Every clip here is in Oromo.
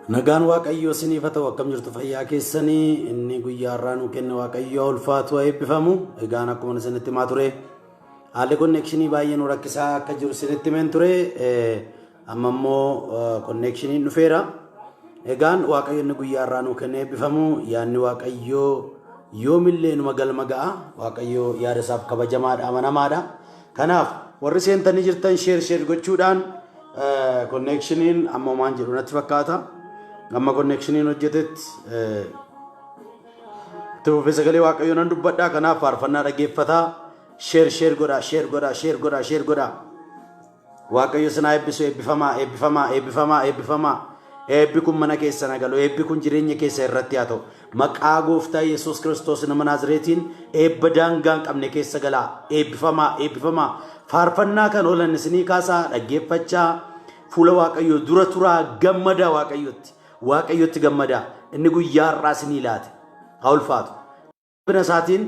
Nagaan waaqayyo isiniif haa ta'u akkam jirtu fayyaa keessanii inni guyyaa har'aa nuu kenne waaqayyo ulfaatu eebbifamu egaan akkuma isinitti himaa ture haalli konnekshinii baay'ee nu rakkisaa akka jiru isinitti himeen ture amma immoo konnekshinii dhufeera egaan waaqayyo inni guyyaa har'aa nuu kenne eebbifamu yaadni waaqayyo yoomillee numa galma ga'a waaqayyo yaada isaaf kabajamaadha amanamaadha kanaaf warri seentanii jirtan sheer gochuudhaan konnekshiiniin amma maan jedhu natti fakkaata amma konnekshiiniin hojjetetti tuufi sagalee waaqayyo nan dubbadhaa kanaaf faarfannaa dhaggeeffataa sheer godhaa waaqayyo sinaa eebbisu eebbifamaa eebbi kun mana keessa nagalu eebbi kun jireenya keessa irratti haa ta'u maqaa gooftaa Yesuus Kiristoos nama Naazreetiin eebba daangaa hin qabne keessa galaa eebbifamaa faarfannaa kan oolan isinii kaasaa dhaggeeffachaa fuula waaqayyo dura turaa gammadaa waaqayyotti gammadaa inni guyyaa har'aa isinii laate haa ulfaatu bina isaatiin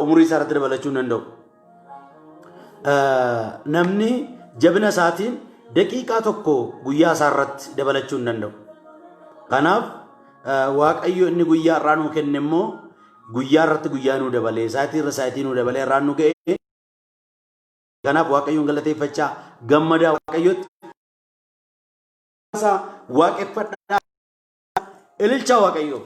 umurii isaa irratti dabalachuu hin danda'u namni jabina isaatiin daqiiqaa tokko guyyaa isaa irratti dabalachuu hin danda'u kanaaf waaqayyo inni guyyaa har'aa nuu kenne immoo guyyaa irratti guyyaa nuu dabalee saayitii nuu dabalee irraan nu ga'e kanaaf waaqayyoon galateeffachaa gammadaa waaqayyotti waaqeffadhaa ililchaa waaqayyoo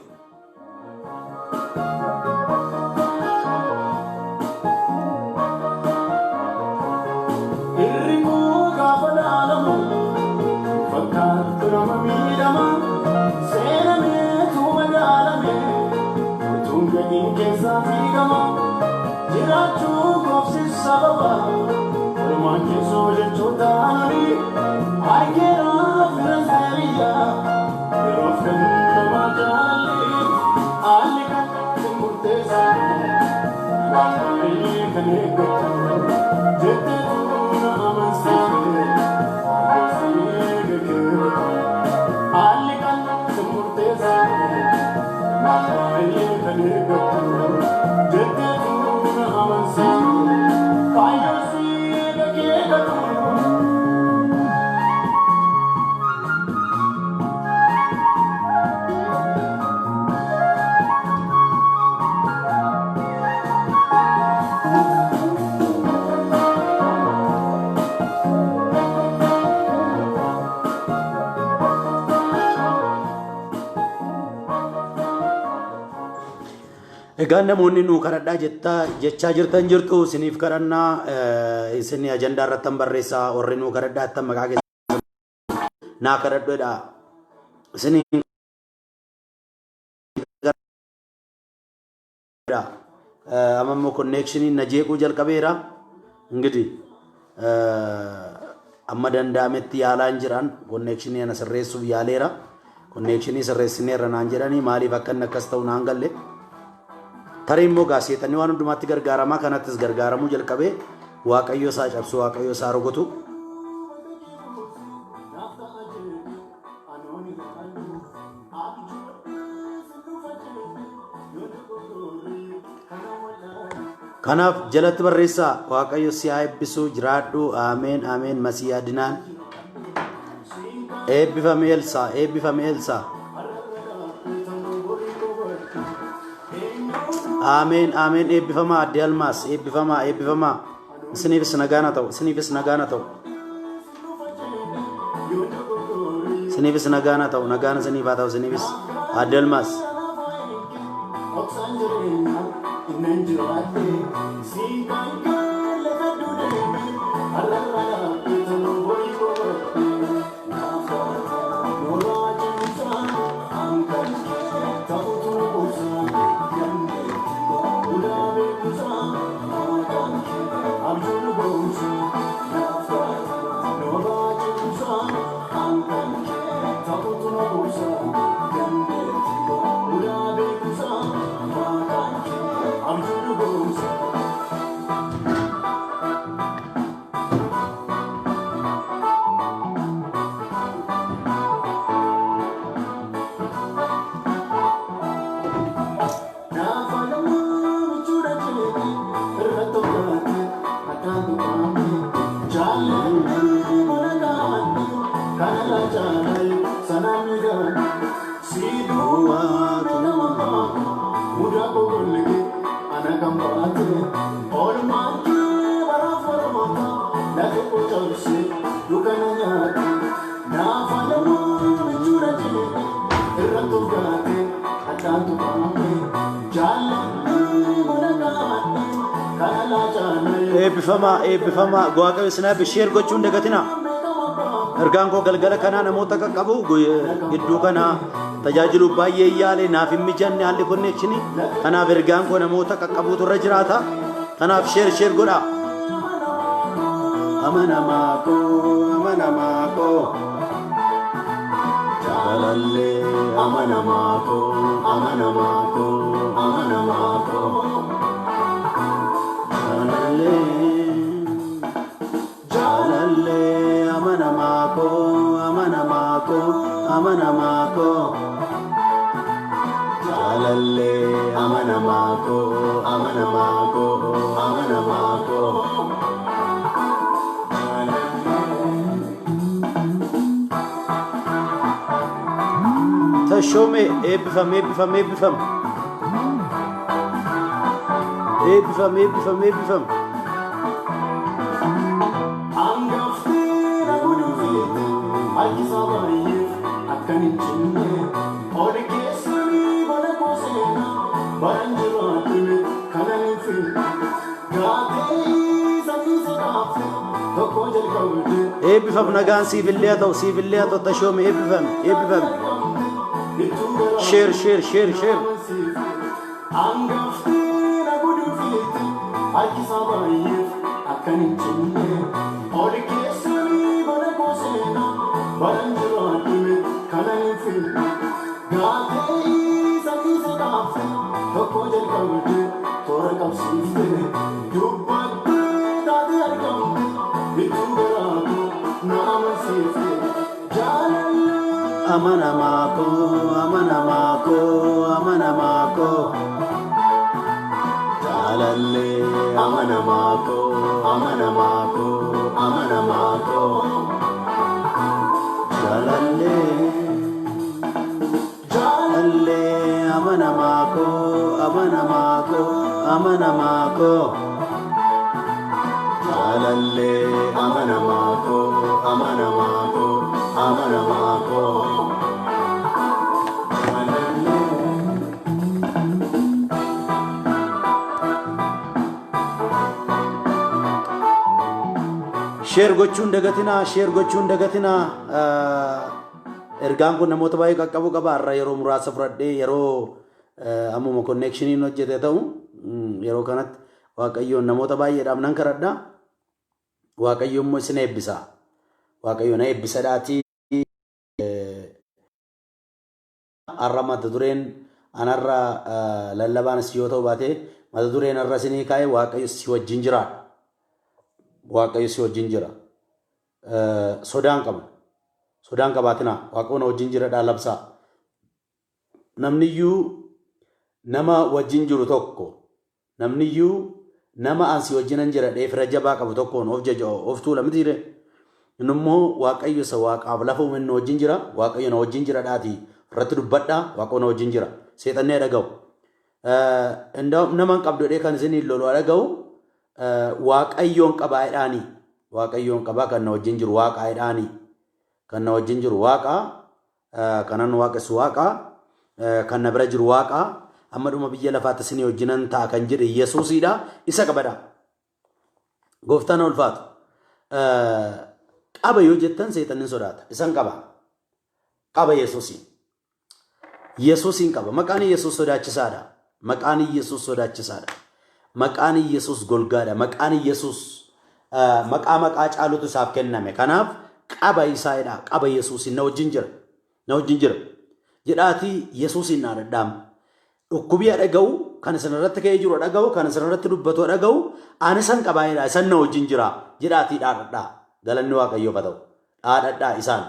egaan namoonni nuu kadhadhaa jechaa jirtan jirtu isiniif kadhannaa isin ajandaa irratti barreessaa warri nuu kadhadhaa attan maqaa keessan naa kadhadhuudha isin amammoo konneekshiniin na jeequu jalqabeera እንግዲህ amma danda'ametti yaalaan jiran konneekshinii ana sirreessuuf yaaleera konneekshinii sirreessineerra naan jedhanii maaliif akka inni akkas ta'u naan galle tarii immoo gaasexanii waan hundumaatti gargaaramaa kanattis gargaaramuu jalqabee waaqayyo isaa cabsu waaqayyo isaa rogotu kanaaf jalatti barreessaa waaqayyo si haa eebbisu jiraadhu ameen masii adinaan eebbifame Elsaa Amen eebbifama adde almaas eebbifama isiniifis nagaana ta'u nagaana isiniif haa ta'u isiniifis adde almaas eebbifama go'a qabeessinaa bisheer gochuun dagatina ergaan koo galgala kanaa namoota qaqqabu gidduu kanaa tajaajilu baay'ee yaale naaf hin mijanne haalli konnekshinii kanaaf ergaan koo namoota qaqqabuutu irra jiraata kanaaf sheer godha amanamaa koo jalalle amanamaa koo jalalle amanamaa koo jalalle amanamaa koo tashome eebbifam eebbifam nagaan siifillee haa ta'u tashome eebbifam share amanamaa koo jalalle amanamaa koo jalalle amanamaa koo jalalle amanamaa koo share gochuun dagatina ergaan kun namoota baay'ee qaqqabu qaba har'a yeroo muraasa fudhadhee yeroo ammuma connectioniin hojjete ta'u yeroo kanatti waaqayyoon namoota baay'eedhaaf nan kadhadha waaqayyo immoo isin eebbisa waaqayyo na eebbisadhaatii har'a mata dureen anarra lallabaanis yoo ta'u baate mata dureen har'a isinii kaa'e waaqayyo si wajjin jiraadha waaqayyo si wajjin jira sodaan qabaatina waaqayyo na wajjin jira dhaalabsaa namniyyuu nama wajjin jiru tokko namniyyuu nama ansi wajjinan jira dheefira jabaa qabu tokkoon of tuula mitiire innummoo waaqayyo isa waaqaaf lafa uumen wajjin jira waaqayyo na wajjin jira dhaatii irratti dubbadhaa waaqayyo na wajjin jira seexannee dhaga'u nama qabdu dhee kan isin lolu dhaga'u waaqayyoon qabaa kan na wajjin jiru waaqaadhaani kan na wajjin jiru waaqaa kanan waaqessu waaqaa kan na bira jiru waaqaa amma dhuma biyya lafaatti isin wajjinan ta'a kan jedhe Yesuusidha isa qabadha gooftaan ulfaatu qaba yoo jettan seexanni sodaata isan qaba Yesuusin qaba maqaan Yesuus sodaachisaadha maqaan Yesuus golgaadha maqaan Yesuus maqaa caalutu isaaf kenname kanaaf qaba isaadha qaba Yesuusin na wajjin jira jedhaatii Yesuusin na dhadhaam dhukkubii dhaga'u kan isin irratti ka'ee jiru dhaga'u kan isin irratti dubbatu dhaga'u ani san qabaayedha isan na wajjin jira jedhaatii dhaadhadhaa galanni waaqayyoof haa ta'u dhaadhadhaa isaan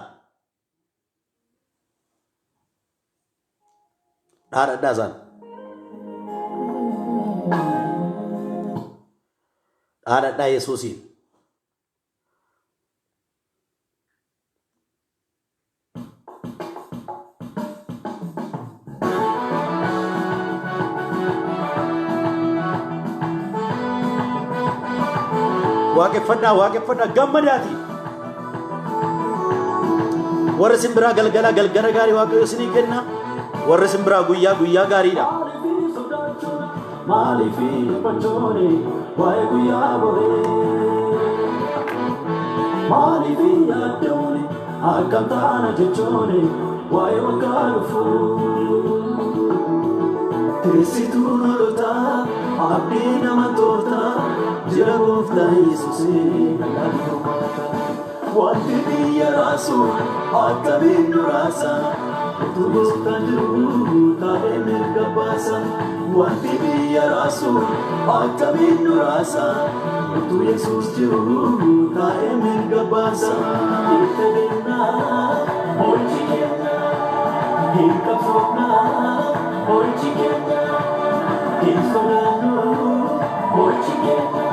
dhaadhadhaa Yesuusin waaqeffadhaa gammadaati. Warra simbiraa galgala gaarii waaqayyo isinii kenna. Warra simbiraa guyyaa gaariidha. Maaliif panchoone waa'ee guyyaa boree maaliif yaaddoone akkam taana jechoone waa'ee waggaa dhufuu teessituu nolotaa abdii nama toortaa jira gooftaa Yesuusee nagaan furmaata wanti biyya raasu akkamiin nu raasa utuu gooftaan jiru taa'ee mirga baasa wanti biyya raasu akkamiin nu raasa utuu Yesuus jiru taa'ee mirga baasa itti deemnaa mo'ichi keenya hin qabsoofnaa mo'ichi keenya hin sodaannu mo'ichi keenya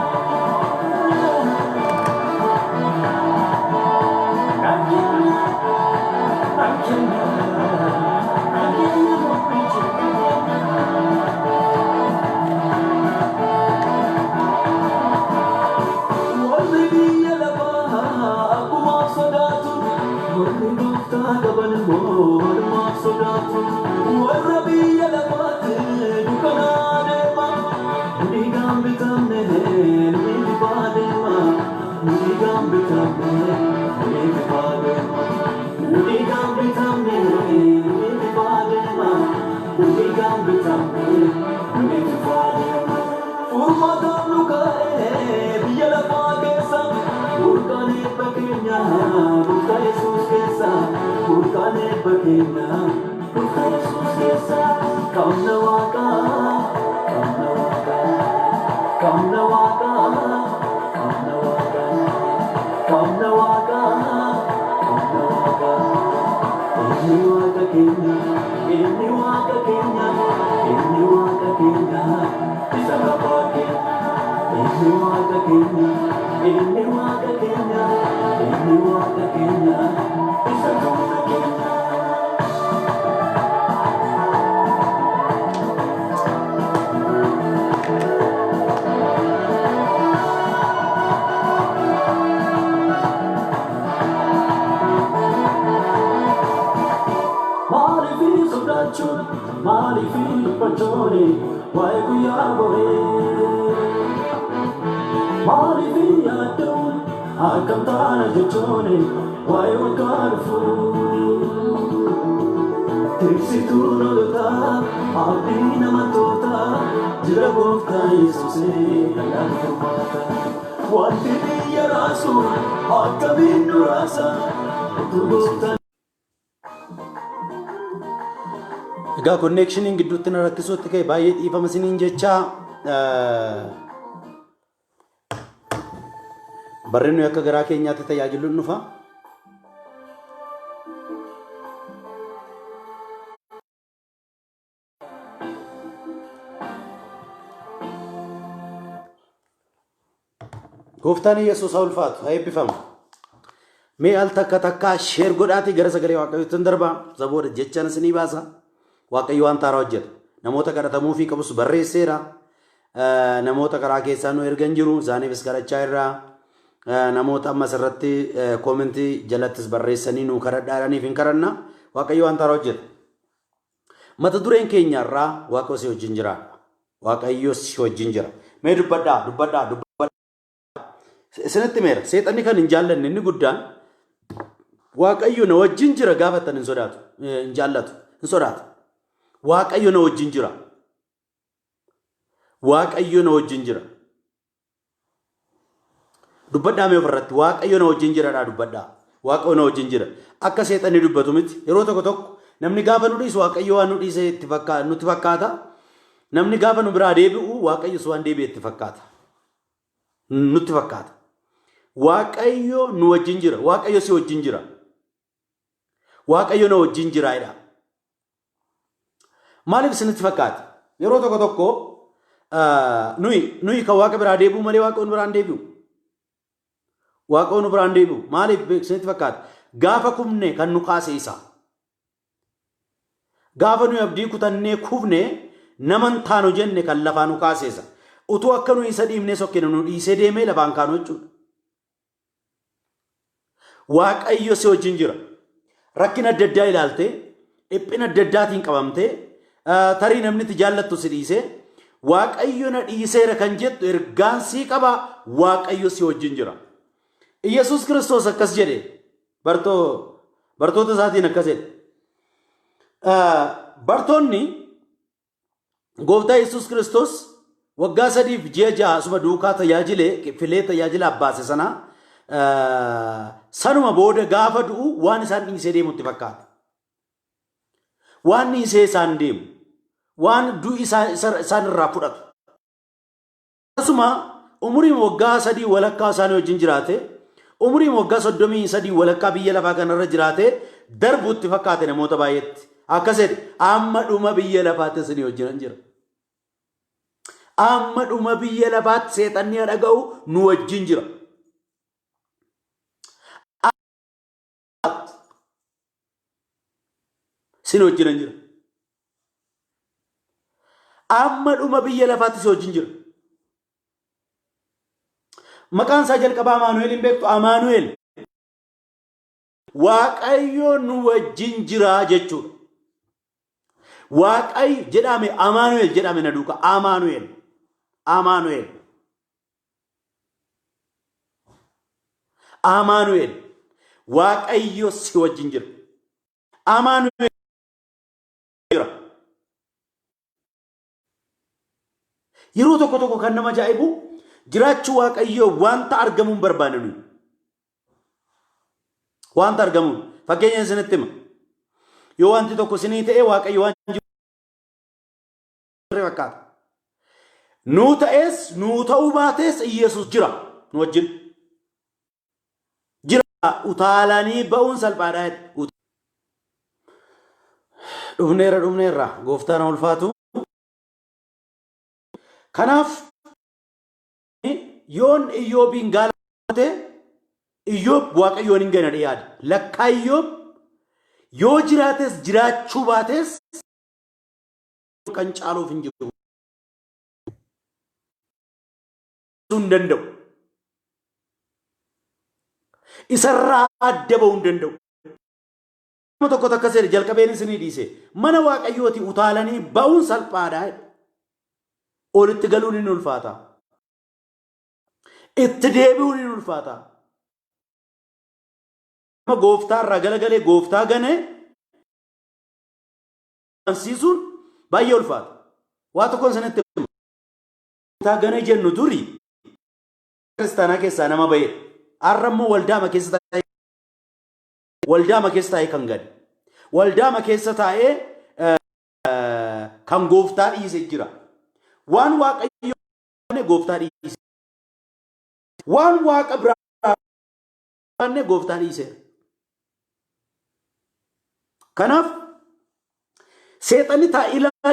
Egaa connectioning gidduutti na rakkisuutti ka'e baay'ee dhiifama isiniin jechaa barreen nuyi akka garaa keenyaatti tajaajiluun dhufa. Gooftaan Yesuus haa ulfaatu, haa eebbifamu. Mee al takka sheer godhaati gara sagalee waaqayyootti hin darba. Saboota jechaan isinii baasa. Waaqayyo waan taaraa hojjeta. Namoota kadhatamuu fi qabus barreesseera. Namoota karaa keessaa nu ergan jiru. Isaaniifis kadhachaa irraa. Namoota ammas irratti koomentii jalattis barreessanii nu kadhadhaadhaaniif hin kadhanna. Waaqayyo waan taaraa hojjeta. Mata dureen keenyarraa Waaqayyo si wajjin jira. Waaqayyo si wajjin jira. Mee dubbadhaa. Isinitti meera. Seexanni kan hin jaallanne inni guddaan Waaqayyo na wajjin jira gaafatan hin sodaatu. Hin jaallatu. Hin sodaatu. Waaqayyo na wajjin jira. Waaqayyo na wajjin jira. Dubbadhaa mee ofirratti Waaqayyo na wajjin jiraadhaa dubbadhaa. Waaqayyo na wajjin jira. Akka seexanni dubbatu miti. Yeroo tokko namni gaafa nu dhiisu Waaqayyo waan nu dhiise nutti fakkaata. Namni gaafa nu biraa deebi'u Waaqayyo waan deebi'e itti fakkaata. Nutti fakkaata. Waaqayyo nu wajjin jira. Waaqayyo si wajjin jira. Waaqayyo na wajjin jiraadha. Maaliif isinitti fakkaata? Yeroo tokko nuyi kan Waaqa biraa deebi'u malee Waaqa nu biraan deebi'u. Waaqa nu biraan deebi'u. Maaliif isinitti fakkaata? Gaafa kufne kan nu kaase isa. Gaafa nuyi abdii kutannee kufne naman taanu jenne kan lafaa nu kaase isa. Utuu akka nuyi isa dhiibnee sokkine nu dhiisee deemee lafaan kaanu jechuudha. waaqayyo si wajjin jira. Rakkina adda addaa ilaaltee dhiphina adda addaatiin qabamtee tarii namni itti jaallattu si dhiisee waaqayyo na dhiiseera kan jettu ergaan sii qaba. Waaqayyo si wajjin jira. Yesuus Kiristoos akkas jedhe bartoota isaatiin akkas jedhe. Bartoonni gooftaa Yesuus Kiristoos waggaa 3 ji'a 6 asuma duukaa filee tajaajila abbaase sana sanuma booda gaafa du'u waan isaan dhiisee deemutti fakkaata. Waan dhiisee isaan deemu waan du'i isaan irraa fudhatu. Asuma umuriin waggaa 3 walakkaa isaanii wajjin jiraate umuriin waggaa 33 walakkaa biyya lafaa kanarra jiraate darbuutti fakkaate namoota baay'eetti. Akkas jedhe amma dhuma biyya lafaatti isinii wajjin jira. Amma dhuma biyya lafaatti seexanni dhaga'u nu wajjin jira. Isinii wajjin jira. Amma dhuma biyya lafaatti si wajjin jira. Maqaan isaa jalqabaa Amaanu'eel hin beektu? Amaanu'eel waaqayyo nu wajjin jira jechuudha. Waaqayyo jedhame Amaanu'eel jedhame na duuka. Amaanu'eel. Amaanu'eel. Amaanu'eel. Waaqayyo si wajjin jira. Amaanu'eel jira. Yeroo tokko tokko kan nama ajaa'ibu jiraachuu waaqayyo wanta argamuun barbaadanu. Wanta argamuun fakkeenya isinitti hima. Yoo wanti tokko isinii ta'e waaqayyo waan jiru fakkaata. Nuu ta'es nuu ta'uu baates Yesuus jira nu wajjin. Jira utaalanii ba'uun salphaadha. Dhufneerra gooftaan ulfaatu. Kanaaf yoon Iyyoobiin gaalate Iyyoob waaqayyoon hin gane yaada. Lakkaa Iyyoob yoo jiraates jiraachuu baates kan caaluuf hin jiru. Hin danda'u. Isarraa adda ba'uu hin danda'u. Nama tokko takka seera jalqabeen isinii dhiise mana waaqayyooti utaalanii ba'uun salphaadha. Olitti galuun hin ulfaata. Itti deebi'uun hin ulfaata. Nama gooftaa irraa galagalee gooftaa gane ansiisuun baay'ee ulfaata. Waa tokkoon sanatti gooftaa gane jennu duri kiristaanaa keessaa nama ba'e. Har'ammoo waldaama keessa taa'ee kan gade. Waldaama keessa taa'ee kan gooftaa dhiise jira. Waan waaqayyo gooftaa dhiise. Waan waaqa biraa gooftaa dhiise. Kanaaf seexanni taa'ilaa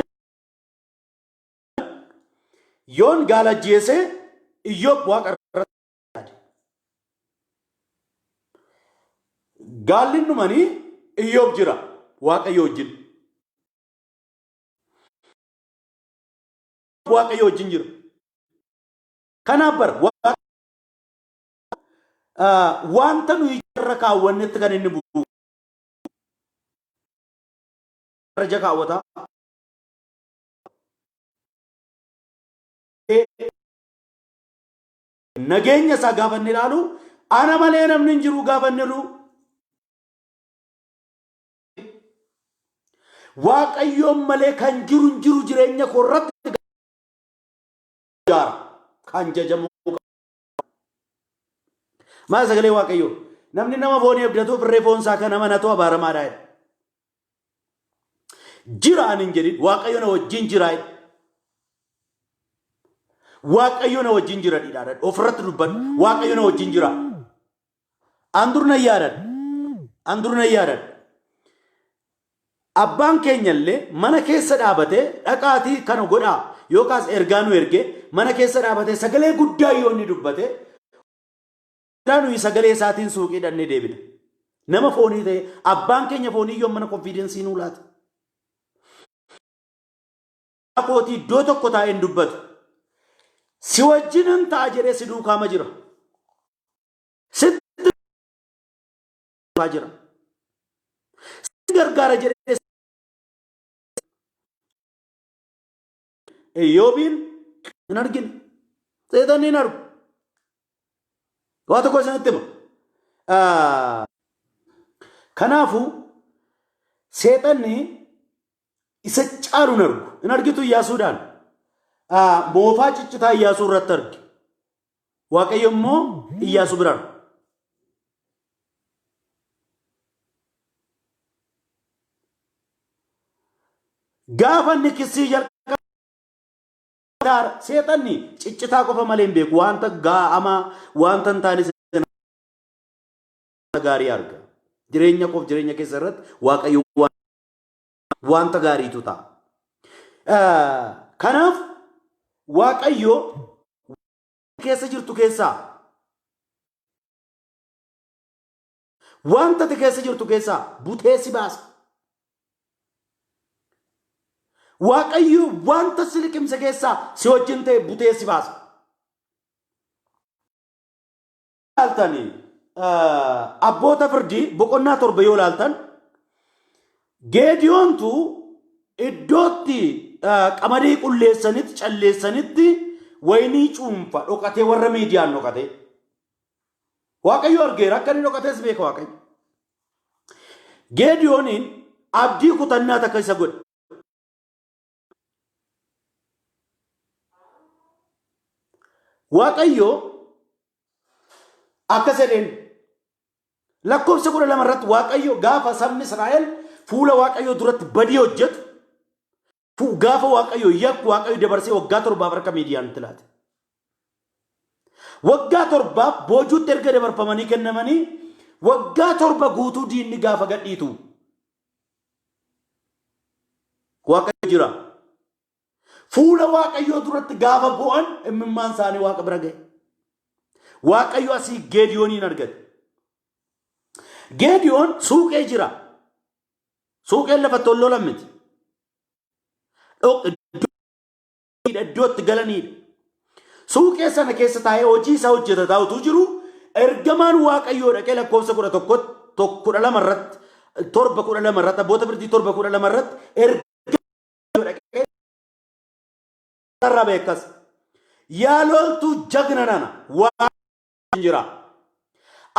yoon gaala ajjeese Iyyoob waaqa irratti gaalli dhumanii Iyyoob jira waaqayyo wajjin. Waaqayyo wajjin jira. Kanaaf bar wanta nuyi irra kaawwannetti kan inni bu'u. Raja kaawwata. Nageenya isaa gaafanne ilaalu ana malee namni hin jiru gaafanne ilaalu. Waaqayyoon malee kan jiru hin jiru jireenya koo irratti kan jajamu. Maal sagalee waaqayyo namni nama foonii abdatu firree foon isaa kana manatu abaaramaadha. Jira anin jedhin waaqayyo na wajjin jira. Waaqayyo na wajjin jira dhidhaadha. Ofirratti dubbadhu waaqayyo na wajjin jira. Andurna yaadan. Abbaan keenyallee mana keessa dhaabatee dhaqaatii kana godhaa yookaas ergaa nu erge mana keessa dhaabatee sagalee guddaa yoo inni dubbate nuyi sagalee isaatiin suuqii dhannee deebina. Nama foonii ta'e abbaan keenya foonii yoo mana konfiidensii nuu laata. Akootii iddoo tokko taa'een dubbatu si wajjinin ta'a jedhee si duukaama jira. jira. Gargaara jedhee Eyyoobiin hin argine. Seexanni hin argu. Waa tokko isinitti hima. Kanaafuu seexanni isa caalu hin argu. Hin argitu Iyyaasuudhaan. Moofaa ciccitaa Iyyaasuu irratti arge. Waaqayyo immoo Iyyaasuu bira argu. Gaafa inni kissii jalqaba seexanni ciccitaa qofa malee hin beeku. Wanta gaa'amaa wanta hin taane gaarii arga. Jireenya qof jireenya keessa irratti Waaqayyo wanta gaariitu ta'a. Kanaaf Waaqayyo keessa jirtu keessaa wanta ati keessa jirtu keessaa butee si baasa. Waaqayyo wanta si liqimse keessaa si wajjin ta'e butee si baasa. Laaltanii abboota firdii boqonnaa 7 yoo laaltan Geediyoontu iddootti qamadii qulleessanitti calleessanitti waynii cuunfa dhokatee warra miidiyaan dhokate. Waaqayyo argeera akka inni dhokatees beeka Waaqayyo. Geediyooniin abdii kutannaa takka isa godhe. Waaqayyo akka jedheen lakkoofsa 12 irratti Waaqayyo gaafa sabni Israa'el fuula Waaqayyo duratti badii hojjetu gaafa Waaqayyo yakku Waaqayyo dabarsee waggaa 7 harka miidiyaanitti laate. Waggaa 7 boojuutti erga dabarfamanii kennamanii waggaa 7 guutuu diinni gaafa gadhiitu Waaqayyo jira. Fuula Waaqayyo duratti gaafa bu'an imimmaan isaanii Waaqa bira ga'e. Waaqayyo asii Geediyooniin argate. Geediyoon suuqee jira. Suuqeen lafa tollolan miti. Iddootti galaniidha. Suuqee sana keessa taa'ee hojii isaa hojjetataa utuu jiru ergamaan Waaqayyoo dhaqee lakkoofsa 12 irratti 7:12 irratti abboota firdii 7:12 irratti ergamaa dhaqee sarara beekas. Yaaloltu jagna nana waan jira.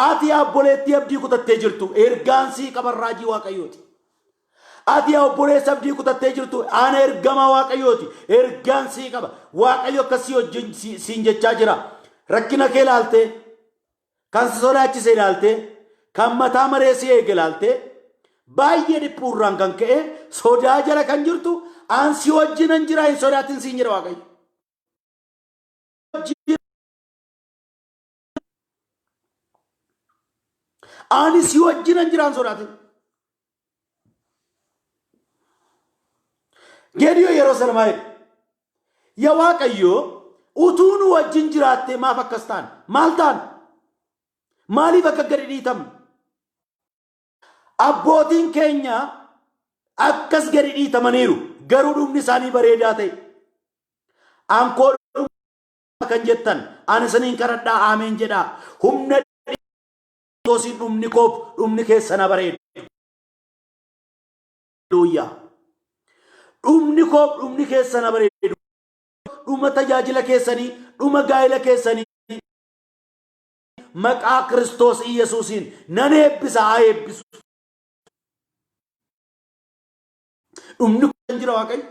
Ati abboleetti abdii kutattee jirtu ergaansii qaban raajii Waaqayyooti. Ati obboleessa abdii kutattee jirtu ana ergama Waaqayyooti. Ergaansii qaba. Waaqayyo akkasii wajjin siin jechaa jira. Rakkina kee ilaaltee kan si sodaachise ilaaltee kan mataa maree si eege ilaaltee baay'ee dhiphuurraan kan ka'e sodaa jala kan jirtu an si wajjinan jira hin sodaatin siin jira Waaqayyo. Ani si wajjinan jira hin sodaatin. Geediyoon yeroo sana maal yaa Waaqayyo utuu nu wajjin jiraattee maaf akkas ta'an? Maal ta'an? Maaliif akka gadi dhiitamne? Abbootiin keenya akkas gadi dhiitamaniiru garuu dhumni isaanii bareedaa ta'e. Ankoo kan jettan ani isiniin kadhadhaa aameen jedhaa. Humna Tosin dhumni koof dhumni keessana bareedu. Hallelujah. Dhumni koof dhumni keessana bareedu. Dhuma tajaajila keessanii, dhuma gaa'ela keessanii maqaa Kiristoos Iyyesuusiin nan eebbisa haa eebbisu. Dhumni kun jira Waaqayyo.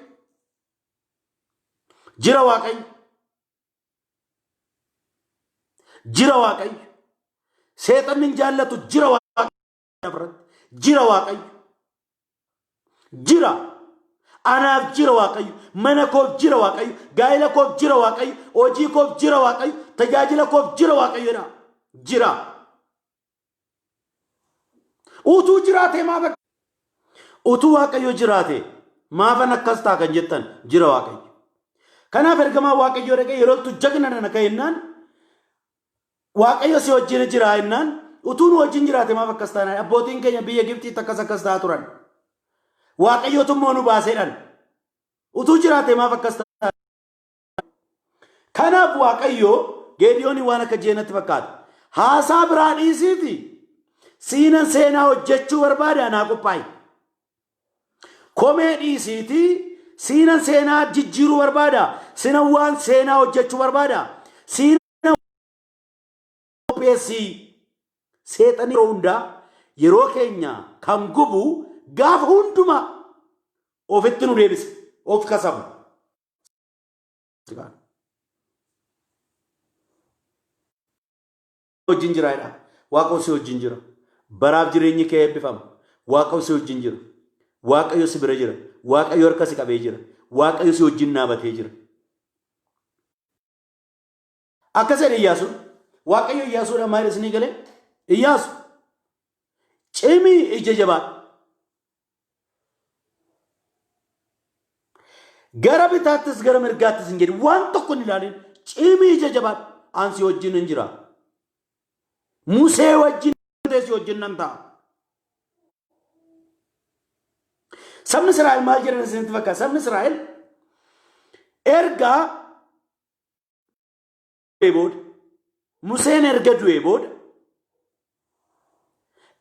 Jira Waaqayyo. Jira Waaqayyo. Seexanni hin jaallatu jira Waaqayyo. Jira Waaqayyo. Jira. Anaaf jira Waaqayyo. Mana koof jira Waaqayyo. Gaa'ela koof jira Waaqayyo. Hojii koof jira Waaqayyo. Tajaajila koof jira Waaqayyo. Jira. Utuu jiraatee maaf utuu Waaqayyo jiraatee maafan akkas ta'a kan jettan jira Waaqayyo. Kanaaf ergamaa Waaqayyo dhaqee yeroo tu jagna nana ka'ennaan Waaqayyo si wajjin jira ennaan utuu nu wajjin jiraate maaf akkas ta'a? Abbootiin keenya biyya Gibxiitti akkas ta'a turan. Waaqayyotu immoo nu baaseedhaan utuu jiraate maaf akkas ta'a? Kanaaf Waaqayyo Geediyoon waan akka jeenatti fakkaata. Haasaa biraa dhiisiiti siinan seenaa hojjechuu barbaada naa qophaa'i. Komee dhiisiitii siinan seenaa jijjiiruu barbaada. Siinan waan seenaa hojjechuu barbaada. Siinan qopheessii seexanii yeroo hundaa yeroo keenya kan gubu gaafa hundumaa ofitti nu deebisa. Of kasabu. Wajjin jiraadha. Waaqayyo si wajjin jira. Baraaf jireenyi kee eebbifamu. Waaqayyo si wajjin jira. Waaqayyo si bira jira. Waaqayyo harka si qabee jira. Waaqayyo si wajjin dhaabatee jira. Akka jedhe Iyyaasuun Waaqayyo Iyyaasuudha maal isinii galee? Iyyaasu cimii ija jabaadhu. Gara bitaattis gara mirgaattis hin jedhin waan tokko hin ilaalin cimii ija jabaadhu. Ani si wajjin hin jira. Musee wajjin si wajjin nan ta'a. Sabni Israa'el maal jedhan isinitti fakkaata? Sabni Israa'el erga booda Museen erga du'ee booda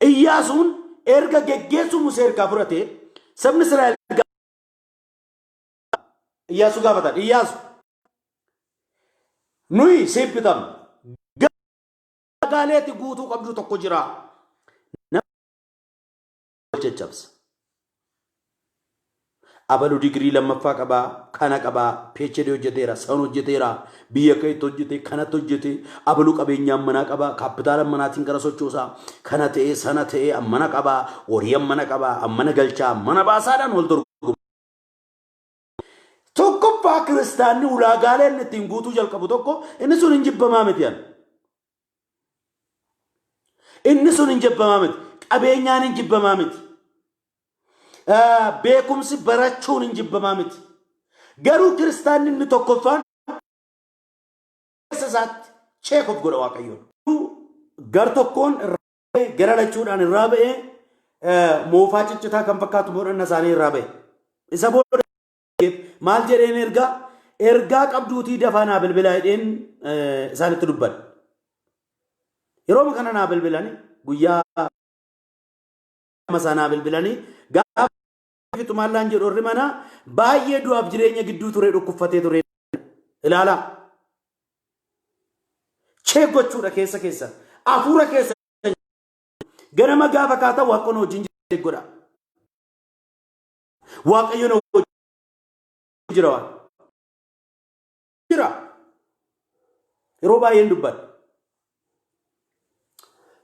Iyyaasuun erga geggeessu Musee ergaa fudhatee sabni Israa'el Iyyaasuu gaafatan. Iyyaasu nuyi siif bitamna. Gaaleetti guutuu qabdu tokko jira. Nama caccabsa. Abalu digrii lammaffaa qabaa, kana qabaa, PhD hojjeteera, san hojjeteera, biyya keetti hojjete, kanatti hojjete, abalu qabeenyaan manaa qabaa, kaapitaala manaatiin gara sochoosaa, kana ta'ee, sana ta'ee, ammana qabaa, horii ammana qabaa, ammana galchaa, ammana baasaadhaan wal dorgomu. Tokkoffaa kiristaanni ulaagaaleen ittiin guutuu jalqabu tokko inni sun hin jibbamaa miti yan. Inni sun hin jibbamaa miti. Qabeenyaan hin jibbamaa miti. Beekumsi barachuun hin jibbamaa miti. Garuu kiristaanni inni tokkoffaan isaatti cheek of godha Waaqayyoon. Gar tokkoon gara lachuudhaan irraa ba'ee moofaa ciccitaa kan fakkaatu boodhanna isaanii irraa ba'e. Isa booda maal jedheen ergaa qabduutii dafaa naa bilbilaa jedheen isaanitti dubbadha. Yeroo kana naa bilbilanii guyyaa masaa naa bilbilanii gaafa fixumaallaan jedhu irri mana baay'ee du'aaf jireenya gidduu ture dhukkubfatee ture ilaala. Cheek gochuudha keessa hafuura keessa ganama gaafa kaata Waaqayyoon wajjin cheek godha. Waaqayyoon jira waan jira yeroo baay'een dubbadha.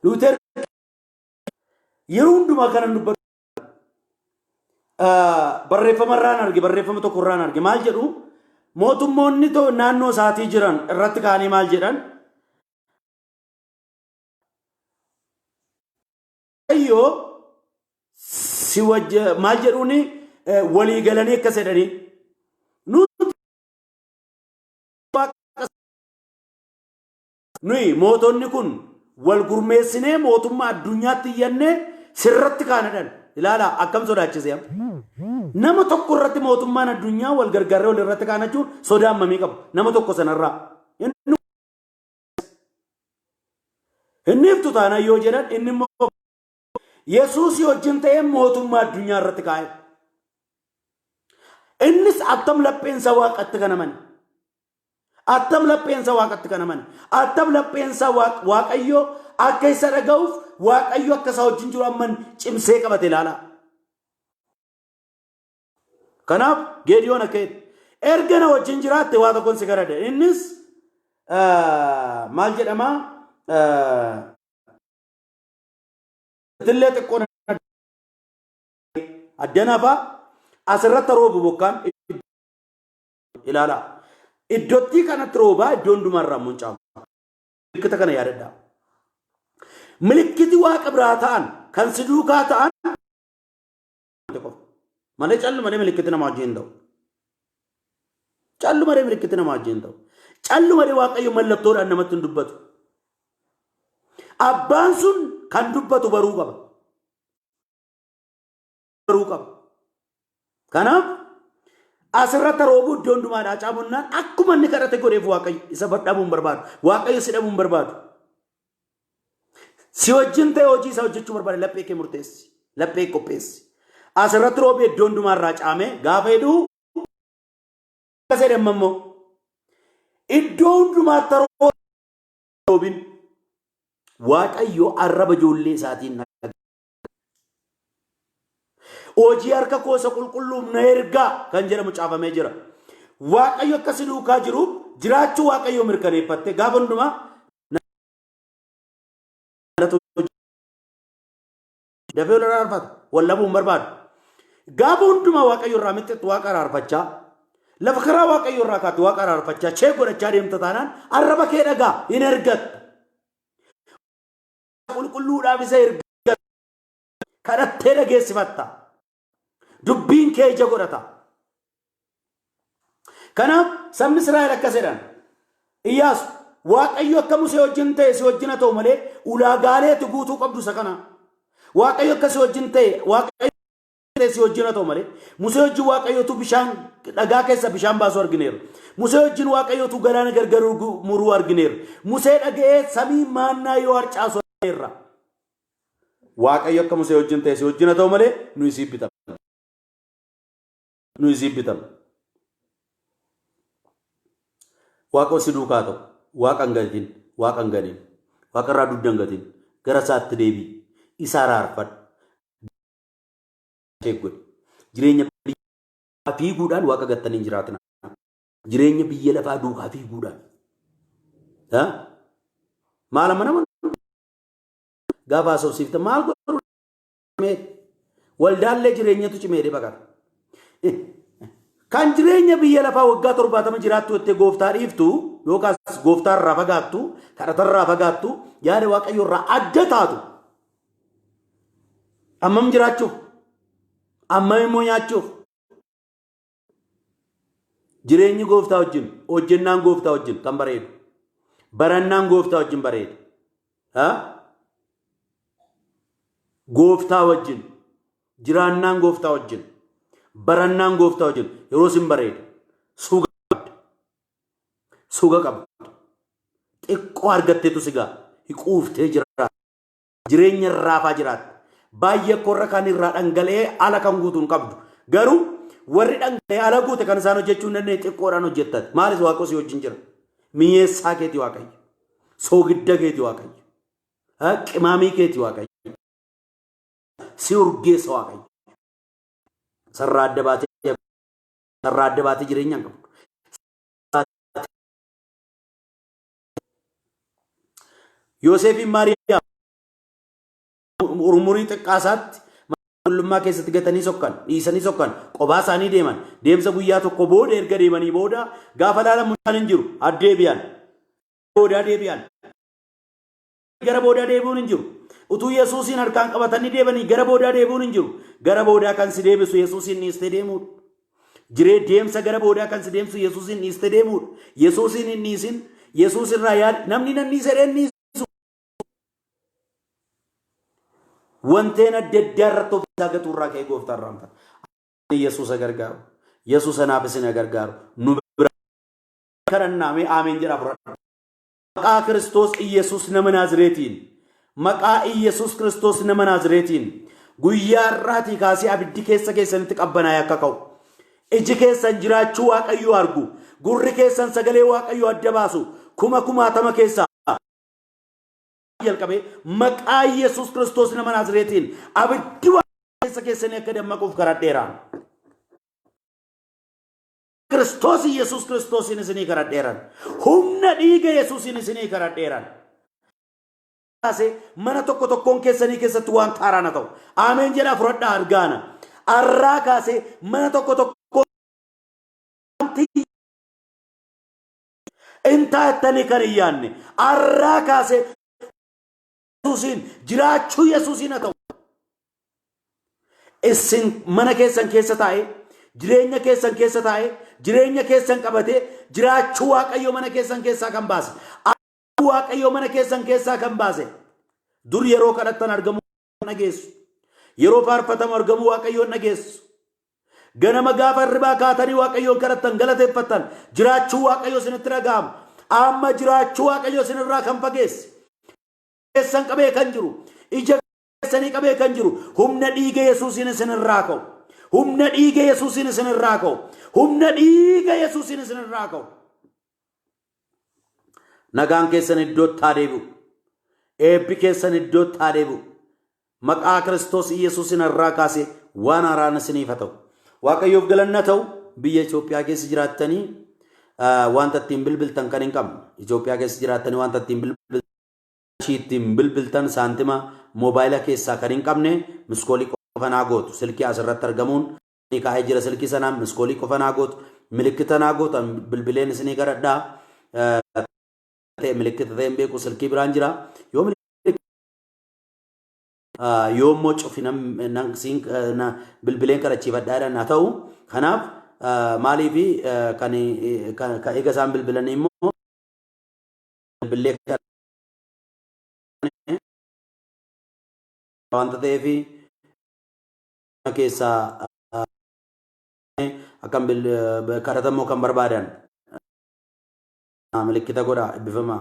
Luuter yeroo hundumaa kanan dubbadhu barreeffama irraan arge barreeffama tokko irraan arge maal jedhu mootummoonni naannoo isaatii jiran irratti kaanii maal jedhan ayyo si wajja maal jedhuuni walii galanii akkas jedhanii nuyi mootonni kun wal gurmeessinee mootummaa addunyaatti iyyannee sirratti kaanadhan ilaala akkam sodaachise nama tokko irratti mootummaan addunyaa wal gargaaree wal irratti kaanachuun sodaa hammamii qabu nama tokko sanarraa inni iftu taana yoo jedhan inni immoo Yesuus wajjin ta'ee mootummaa addunyaa irratti kaa'e innis attam lapheensa waaqatti kanaman attam lapheensa waaqatti kanaman attam lapheensa waaqayyo akka isa dhaga'uuf waaqayyo akka isa wajjin jiru amman cimsee qabate ilaala. Kanaaf Geediyoon akka erga na wajjin jiraatte waa tokkoon si garade innis maal jedhama tillee xiqqoon addanaafaa asirratti roobu bokkaan ilaala. Iddootti kanatti roobaa iddoon dumarraa muncaamu. Milikkita kana yaadadhaa. Milikkiti waaqa biraa ta'an kan si duukaa ta'an malee callu malee milikkiti nama wajjin ta'u. Callu malee milikkiti nama wajjin ta'u. Callu malee waaqayyo mallattoodhaan namatti hin dubbatu. Abbaan sun kan dubbatu baruu qaba. Kanaaf asirratti roobuu iddoon dumaadhaa caamunnaan akkuma inni kadhate godheef waaqayyo isa dhabuun barbaadu. Waaqayyo si dhabuun barbaadu. Si wajjin ta'e hojii isaa hojjechuu barbaade laphee kee murteessi. Laphee qopheessi. Asirratti roobee iddoo hundumaarraa caamee gaafa heduu akka jedhamu immoo iddoo hundumaatti roobin Waaqayyo arraba ijoollee isaatiin hojii harka koosa qulqulluuf na ergaa kan jedhamu caafamee jira. Waaqayyo akkasi duukaa jiru jiraachuu Waaqayyo mirkaneeffatte gaafa hundumaa dafee wal araarfata wallabuu hin barbaadu. Gaafa hundumaa Waaqayyo irraa mixxeetu Waaqa araarfachaa lafa karaa Waaqayyo irraa kaatu Waaqa araarfachaa chee godhachaa deemta taanaan arraba kee dhagaa hin ergattu. Qulqulluudhaaf isa erga kadhattee dhageessifatta. Dubbiin kee ija godhata. Kanaaf sabni Israa'el akkas jedhan Iyyaasu Waaqayyo akka Musee wajjin ta'e si wajjin haa ta'u malee ulaagaaleetu guutuu qabdu isa kana. Waaqayyo akka si wajjin ta'e Waaqayyo si wajjin haa ta'u malee Musee wajjin Waaqayyotu bishaan dhagaa keessa bishaan baasu argineera. Musee wajjin Waaqayyotu galaana gargar muruu argineera. Musee dhaga'ee samii maannaa yoo harcaasu argineera. Waaqayyo akka Musee wajjin ta'e si wajjin haa ta'u malee nu isiif bitama. Nu isiif bitama. Waaqa si duukaa ta'u Waaqa hin gatin Waaqa hin ganin Waaqa irraa dudda hin gatin gara isaatti deebii isa araarfadhu. Jireenya biyya fiiguudhaan Waaqa gattanii hin jiraatan. Jireenya biyya lafaa duukaa fiiguudhaan. Maal amma nama gaafa haasofsiifte maal godhu waldaallee jireenyatu cimeedhe baqata. Kan jireenya biyya lafaa waggaa 70 jiraattu jettee gooftaa dhiiftu yookaas gooftaa irraa fagaattu kadhata irraa fagaattu yaada Waaqayyo irraa adda taatu. Ammam jiraachuuf ammam immoo nyaachuuf jireenyi gooftaa wajjin hojjennaan gooftaa wajjin kan bareedu barannaan gooftaa wajjin bareedu. Gooftaa wajjin jiraannaan gooftaa wajjin barannaan gooftaa wajjin yeroo sin bareedu suga qabdu xiqqoo argatteetu sigaa hiquuftee jiraata jireenya raafaa jiraata baay'ee korra kan irraa dhangala'ee ala kan guutuun qabdu garuu warri dhangala'ee ala guute kan isaan hojjechuu hin dandeenye xiqqoodhaan hojjettan maalis Waaqoo si wajjin jira mi'eessaa keetii Waaqayyo soogidda keetii Waaqayyo qimaamii keetii Waaqayyo si urgeessa Waaqayyo sarraa adda baatee jireenyaan qabdu. Yoosefin Maariyaam umurii xiqqaasaatti qullummaa keessatti gatanii sokkan dhiisanii sokkan qophaa isaanii deeman deemsa guyyaa tokko booda erga deemanii booda gaafa laalan mucaan hin jiru addeebi'an booda deebi'an gara booda deebi'uun hin jiru utuu Yesuusin harkaan qabatanii deemanii gara booda deebi'uun hin jiru gara booda kan si deebisu Yesuusin dhiistee deemuudha. Jiree deemsa gara booda kan si deemsu Yesuusin dhiistee deemuudha. Yesuusin hin dhiisin Yesuus irraa yaad namni nan dhiisedheen dhiisu. Wanteen adda addaa irratti ofiisaa gatuu irraa ka'ee gooftaa irraa hanfata. Yesuusa gargaaru. Yesuusa naaf isin gargaaru. Nu bira kadhannaamee aameen jedha fudhadha. Maqaa Kiristoos Iyesuus nama Naazreetiin. Maqaa Iyesuus Kiristoos nama Naazreetiin. Guyyaa irraatii kaasee abiddi keessa keessanitti qabbanaa'ee akka ka'u. Iji keessan jiraachuu Waaqayyoo argu. Gurri keessan sagalee Waaqayyoo adda baasu. Kumaatama keessaa. Jalqabee maqaa Yesuus Kiristoos nama Naazreetiin abiddi keessa keessanii akka dammaquuf kadhadheeraan. Kiristoos Yesuus Kiristoosin isinii kadhadheeraan. Humna dhiiga Yesuusin isinii kadhadheeraan. Mana tokko tokkoon keessanii keessatti waan taaraana ta'u. Ameen jedhaa fudhadhaa argaana. Arraa kaasee mana tokko tokkoon intaa ittanii kan hin yaanne. Arraa kaasee Yesuusin jiraachuu Yesuusin haa ta'u. Isin mana keessan keessa taa'ee jireenya keessan keessa taa'ee jireenya keessan qabatee jiraachuu Waaqayyoo mana keessan keessaa kan baase. Waaqayyoo mana keessan keessaa kan baase. Dur yeroo kadhattan argamu nageessu. Yeroo faarfatamu argamu Waaqayyoon nageessu. Ganama gaafa hirribaa kaatanii Waaqayyoon kadhattan galateeffattan jiraachuu Waaqayyoo isinitti dhaga'ama. Amma jiraachuu Waaqayyoo isinirraa kan fageesse. keessan qabee kan jiru ija keessanii qabee kan jiru humna dhiiga Yesuusiin isinirraa ka'u humna dhiiga Yesuusiin isinirraa ka'u humna dhiiga Yesuusiin isinirraa ka'u nagaan keessan iddootti haa deebi'u eebbi keessan iddootti haa deebi'u maqaa Kiristoos Yesuusiin irraa kaasee waan haaraan isiniif haa ta'u waaqayyoof galanna ta'u biyya Itoophiyaa keessa jiraattanii wanta ittiin bilbiltan kan hin qabne Itoophiyaa keessa jiraattanii wanta ittiin bilbiltan saantima moobaayila keessaa kan hin qabne miskoolii qofa naa gootu silkii asirratti argamuun ni kaa'ee jira silkii sanaan miskoolii qofa naa gootu milikkita naa gootu bilbileen isinii garadhaa milikkita ta'een beeku silkii biraan jira yoo immoo cufina bilbileen kadhachiifadhaadhaan haa ta'u kanaaf maalii fi kan eega isaan bilbilan immoo bilbilee wanta ta'eef keessaa akkam kadhatamoo kan barbaadan milikkita godhaa eebbifamaa.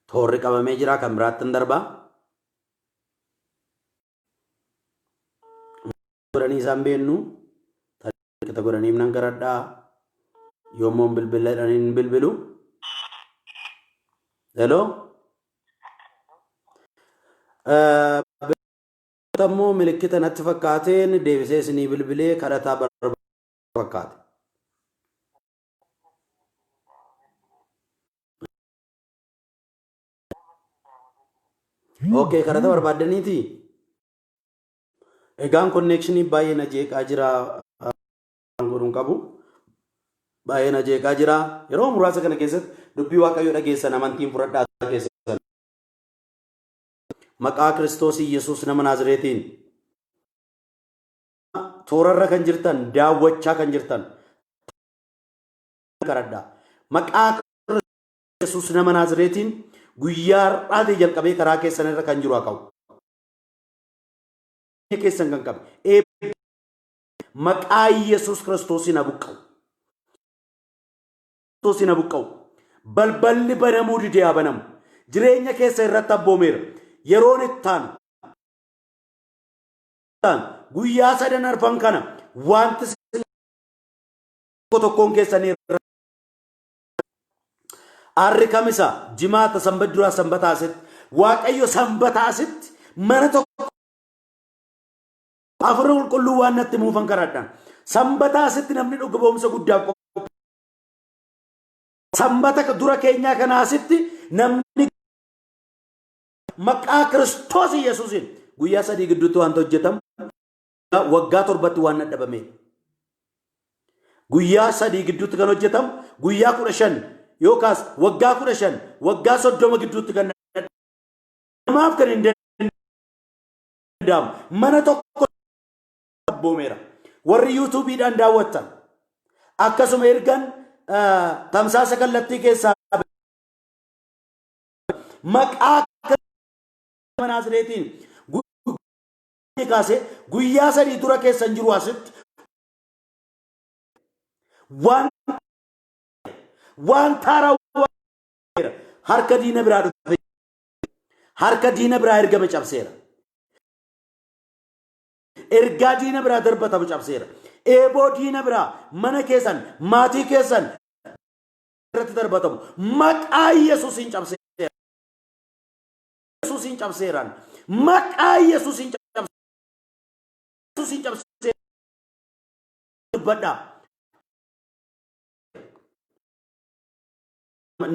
Toorri qabamee jira kan biraatti darbaa. Godhanii isaan beennu milikkita godhaniif nan garadhaa yommuu bilbiladhaniin bilbilu. Hello? Ammoo milikkita natti fakkaateen deebisee isinii bilbilee kadhataa barbaadu fakkaate. Okay, kadhata barbaaddaniiti. Egaan connection baay'ee na jeeqaa jira godhuun qabu. Baay'ee na jeeqaa jira. Yeroo muraasa kana keessatti dubbii waaqayyoo dhageessan amantiin fudhadhaa keessan. Maqaa Kiristoos Yesuus nama Naazreetiin toorarra kan jirtan daawwachaa kan jirtan kadhadhaa. Maqaa Kiristoos Yesuus nama Naazreetiin guyyaa har'aatii jalqabee karaa keessan irra kan jiru haa ka'u. Keessan kan qabu maqaa Yesuus Kiristoosiin buqqa'u. Kiristoosiin buqqa'u. Balballi banamuu didee haa banamu. Jireenya keessa irratti abboomeera. Yeroon ittaan guyyaa sadan arfan kana wanti tokkoon keessanii arri kamisa jimaata sanbata duraa sanbata asitti waaqayyo sanbata asitti mana tokko afur qulqulluu waan natti muufan kadhadhaan sanbata asitti namni dhuga boomsa guddaa sanbata dura keenyaa kana asitti namni maqaa Kiristoos Yesuusiin guyyaa sadii gidduutti waan hojjetamu waggaa torbatti waan nadhabame guyyaa sadii gidduutti kan hojjetamu guyyaa 15 yookaas waggaa 15 waggaa 30 gidduutti kan namaaf kan hin danda'amu mana tokko abboomeera warri yuutuubiidhaan daawwattan akkasuma ergan tamsaasa kallattii keessaa maqaa Naazreetiin kaasee guyyaa sadii dura keessan jiru asitti waan taaraa harka diina biraa dhufe harka diina biraa ergame cabseera. Ergaa diina biraa darbatamu cabseera. Eeboo diina biraa mana keessan maatii keessan irratti darbatamu maqaa Yesuusiin cabseera. Yesuusiin cabseeraan maqaa Yesuusiin cabseera. Dubbadhaa.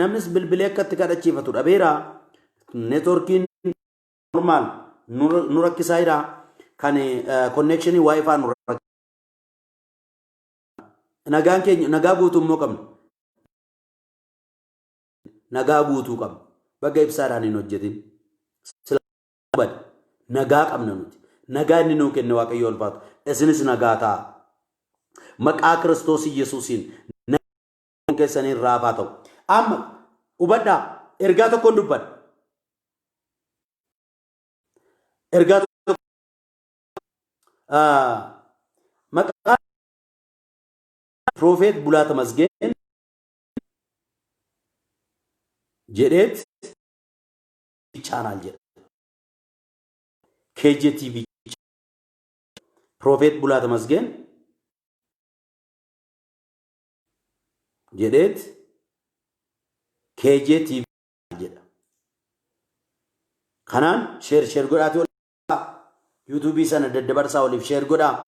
Namnis bilbilee akkatti kadhachiifatu dhabeera. Neetworkiin normaal nu rakkisaa jira. Kan connectionii wifi nu rakkisaa. Nagaan keenya nagaa guutuu immoo qabna. Nagaa guutuu qabna. Bagga ibsaadhaan hin hojjetin. Nagaa qabna nuti. Nagaa inni nuu kenne Waaqayyo ulfaatu. Isinis nagaa ta'a. Maqaa Kiristoos Yesuusiin nagaa keessanii raafaa ta'u. Amma hubadhaa ergaa tokkoon dubbadha. ergaa maqaa Prophet Bulaata Masgeen jedheet chaanaal jedha. KJTV Prophet Bulaata Masgeen jedheet KJTV jedha. Kanaan share godhaati YouTube sana daddabarsaa oliif share godhaa.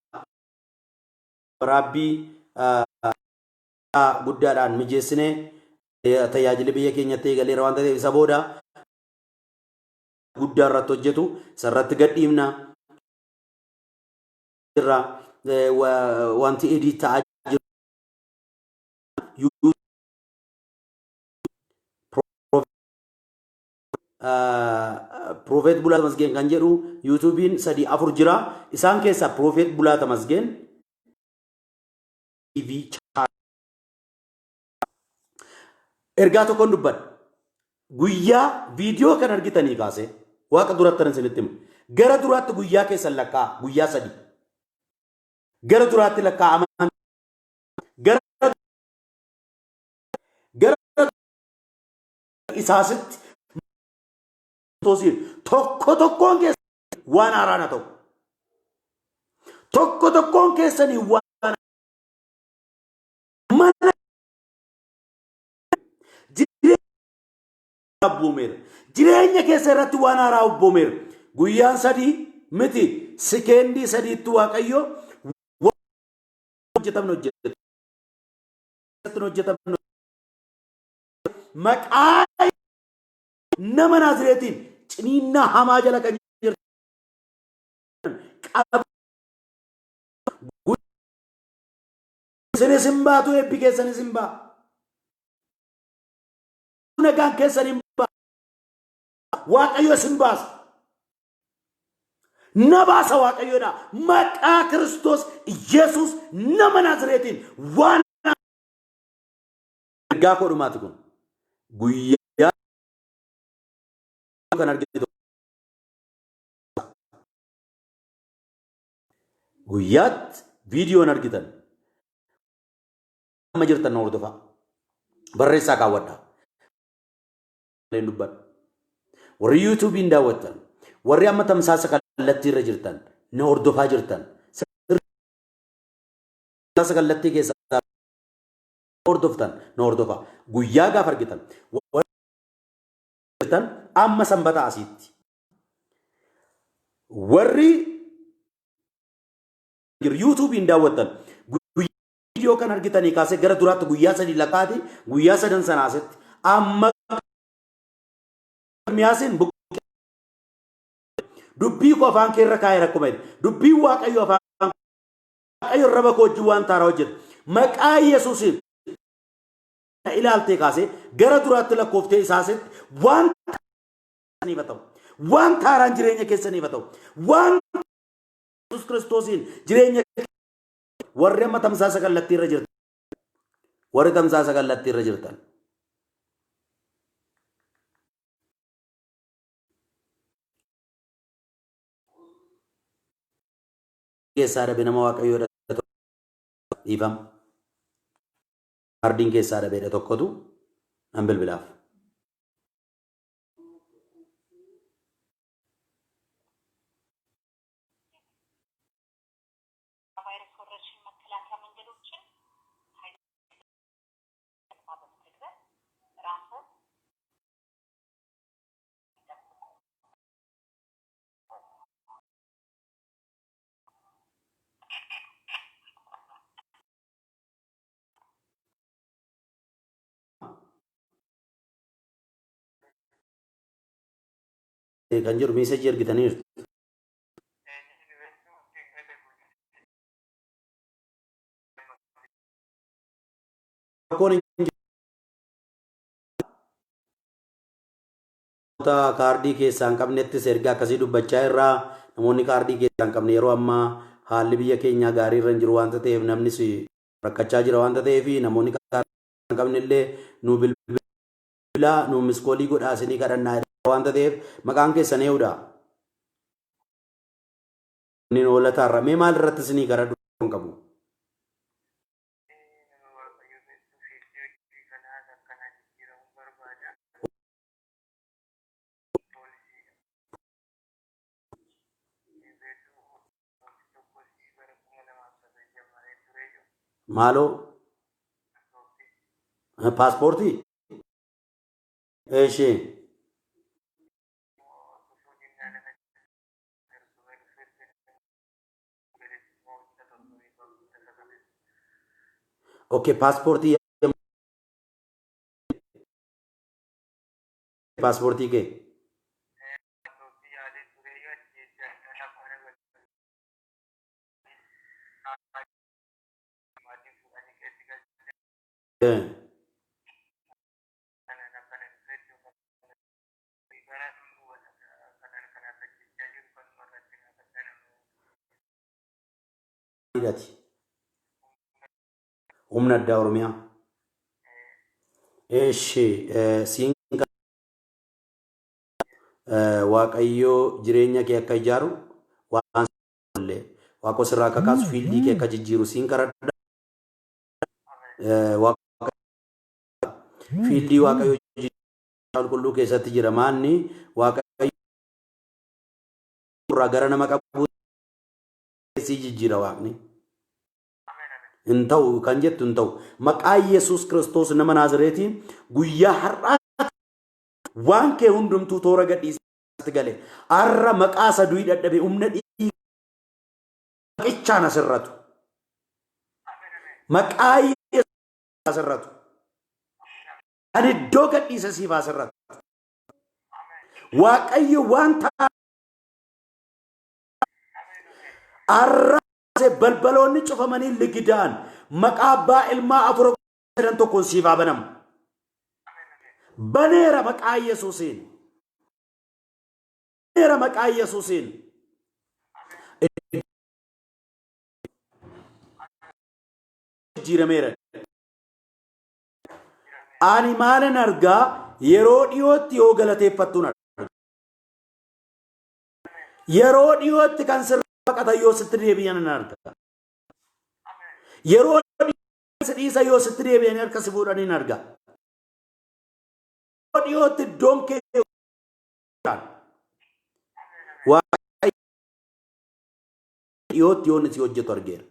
Rabbii guddaadhaan mijeessine tajaajila biyya keenyatti eegaleera waan ta'eef isa booda guddaa irratti hojjetu sarratti gadhiifna irra wanti edit ta'aa jiru Prophet Bulaata Masgeen kan jedhu YouTubein 3-4 jira. Isaan keessaa Prophet Bulaata Masgeen TV ergaa tokkoon dubbadha. Guyyaa viidiyoo kan argitanii kaase waaqa duratti nan isinitti hima. Gara duraatti guyyaa keessan lakkaa guyyaa 3. Gara duraatti lakkaa aman gara isaasitti tokkoon keessan waan haaraana ta'u. Tokkoon keessanii waan mana jireenya keessa irratti waan haaraa ubboomeera. Guyyaan 3 miti sekendii 3tti waaqayyo hojjetamne maqaa nama Naazreetiin ciniinnaa hamaa jala kan isinis hin baatu eebbi keessanis hin baa. Nagaan keessan hin baa. Waaqayyo isin baasa. Na baasa waaqayyoodha. Maqaa Kiristoos Yesuus nama Naazreetiin waan ergaa koo dhumaati kun guyyaa kan argitu guyyaatti viidiyoon argitan amma jirtan na hordofaa barreessaa kaawwadhaa. Warri YouTubein daawwattan warri amma tamsaasa kallattii irra jirtan na hordofaa jirtan tamsaasa kallattii keessa hordoftan na hordofaa. Guyyaa gaafa argitan amma sanbata asiitti warri YouTubein daawwattan viidiyoo kan argitanii kaasee gara duraatti guyyaa 3 lakkaati guyyaa 3 sana asitti amma Miyasin dubbii ko afaan keerra kaayera akkuma dubbii waaqayyo afaan waaqayyo raba ko wajjin waan taaraa hojjeta maqaa Yesuusiin ilaaltee kaasee gara duraatti lakkooftee isaasitti waan taaraan jireenya keessaniif ta'u waan Yesuus Kiristoosiin jireenya warri amma tamsaasa kallattii irra jirtan warri tamsaasa kallattii irra jirtan keessaa dhabe nama waaqayyoodha dhiifama. Kaardiin keessaa dhabeedha tokkotu nan bilbilaaf. Kan jiru meesaaji argitaniirtu. Kaardii keessaa hin qabnettis ergaa akkasii dubbachaa irraa namoonni kaardii keessaa hin qabne yeroo ammaa haalli biyya keenyaa gaarii irra hin jiru waan ta'eef namnis rakkachaa jira waan ta'eef namoonni kaardii hin qabne illee nu bilbilaa nu miskoolii godhaa isinii kadhannaa waan ta'eef maqaan keessan ee'uudha. Nin wala tarra me mal rattisni gara duun qabu. Malo passporti eeshe okay passporti ke irati humna addaa oromiyaa eeshe siin waaqayyo jireenya kee akka ijaaru waan illee waaqo sirraa akka kaasu fiildii kee akka jijjiiru siin karadha fiildii waaqayyo qulqulluu keessatti jira maanni waaqayyo irraa gara nama qabu si jijjiira waaqni intau kan jettu intau maqaa Yesuus Kiristoos nama Naazreetii guyyaa har'aa waan kee hundumtuu toora gadhiisatti gale arra maqaa saduu dadhabe humna dhiichaan asirratu maqaa Yesuus asirratu ani iddoo gadhiisa siif asirratu waaqayyo waan ta'a arra balbaloonni cufamanii ligidaan maqaa abbaa ilmaa afur jedhan tokkoon siif banam baneera maqaa Yesuusiin baneera maqaa Yesuusiin jirameera ani maalan argaa yeroo dhiyootti yoo galateeffattuun yeroo dhiyootti kan sirra yoo sitti deebi'an argaa yeroo dhiisa yoo sitti deebi'an harka si fuudhanii argaa dhiyootti donkee dhiyootti yoon si hojjetu argeera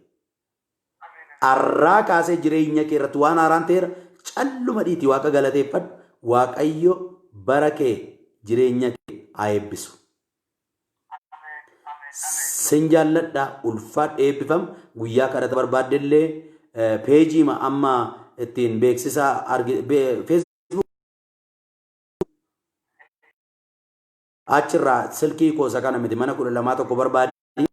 arraa kaasee jireenya kee irratti waan haaraan ta'eera calluma dhiitii waaqa galateeffadhu waaqayyo bara kee jireenya kee haa eebbisu. Sinjaalladha ulfaadha eebbifam guyyaa kadhata barbaaddellee peejii ma amma ittiin beeksisaa Facebook achirraa silkii koosa kana miti mana 12 tokko barbaadde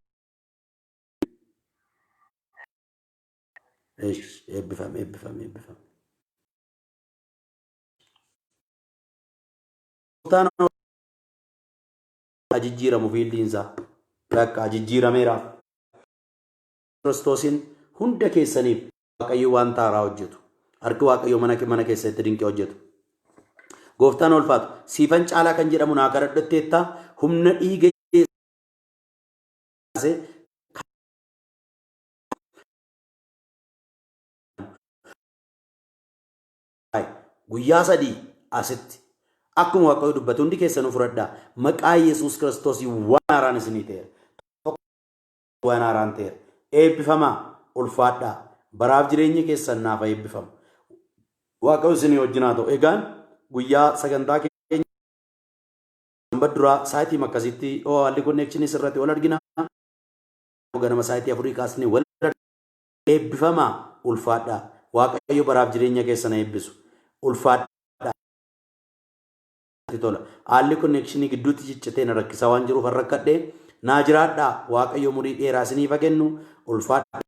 eebbifam. Ajijjiiramu fiildiinsaa bakka ajijjiirameera Kiristoosin hunda keessaniif waaqayyo waan taaraa hojjetu harki waaqayyo mana keessatti dinqii hojjetu gooftaan ulfaatu siifan caalaa kan jedhamu naa kadhadhatteetta humna dhiiga guyyaa sadii asitti akkuma waaqayyo dubbatu hundi keessanuu fudhadhaa maqaa Yesuus Kiristoos waan haaraan isinii ta'eera waan haaraan ta'eera eebbifamaa ulfaadhaa baraaf jireenya keessan naaf eebbifamu waaqayyo isinii wajjin haa ta'u egaan guyyaa sagantaa keenya duraa saayitii akkasitti haalli konneekshiniis irratti wal argina ganama saayitii afurii kaasnee wal eebbifamaa ulfaadhaa waaqayyo baraaf jireenya keessan eebbisu ulfaadhaa haalli konneekshinii gidduutti ciccitee na rakkisaa waan jiruuf harrakkadhee naa jiraadhaa waaqayyo murii dheeraa isiniif kennu ulfaadhaa